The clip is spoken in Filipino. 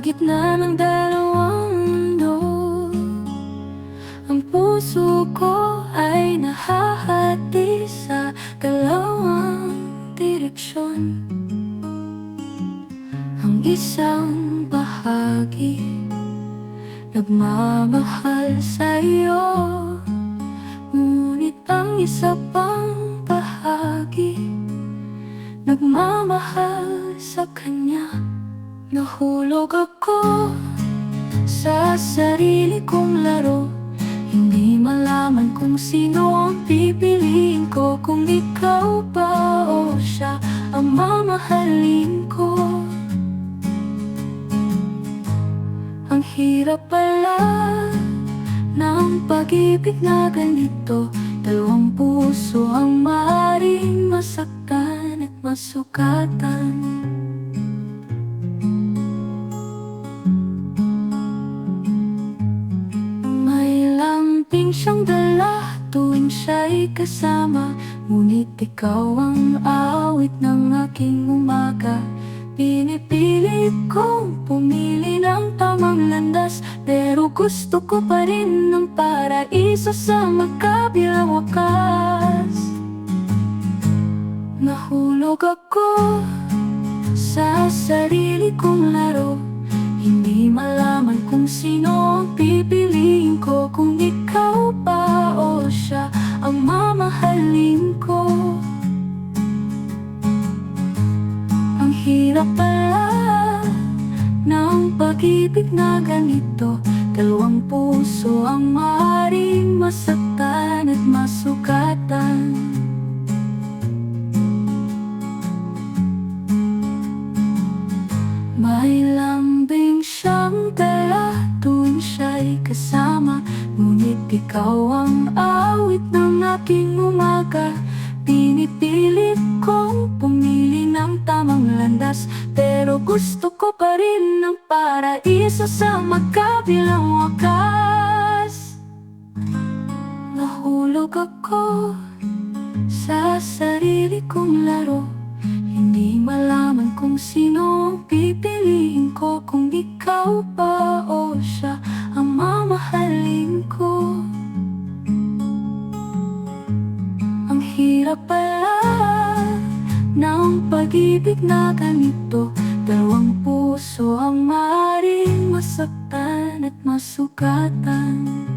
gitna ng dalawang mundo, ang puso ko ay nahahati sa dalawang direksyon. Ang isang bahagi nagmamahal sa'yo, ngunit ang isa pang bahagi nagmamahal sa kanya. Nahulog ako sa sarili kong laro, hindi malaman kung sino ang pipiliin ko, kung ikaw ba o siya ang mamahalin ko. Ang hirap pala ng pag-ibig na ganito, dalawang puso ang maaaring masaktan at masukatan. Siyang dala tuwing siya'y kasama, ngunit ikaw ang awit ng aking umaga. Pinipilit kong pumili ng tamang landas, pero gusto ko pa rin ng paraiso sa magkabilang wakas. Nahulog ako sa sarili kong laro, hindi malaman kung sino ang pipiliin ko, kung ikaw ba o siya ang mamahalin ko. Ang hirap pala ng pag-ibig na ganito, dalawang puso ang maaaring masaktan at masukatan. May lambing siyang dala tuwing siya'y kasama, ngunit ikaw ang awit ng aking umaga. Pinipilit kong pumili ng tamang landas, pero gusto ko pa rin ng paraiso sa magkabilang wakas. Nahulog ako sa sarili kong laro, hindi malaman kung sino ang pipiliin ko, kung ikaw ba o siya ang mamahalin ko. Ang hirap pala ng pag-ibig na ganito, dalawang puso ang maaaring masaktan at masukatan.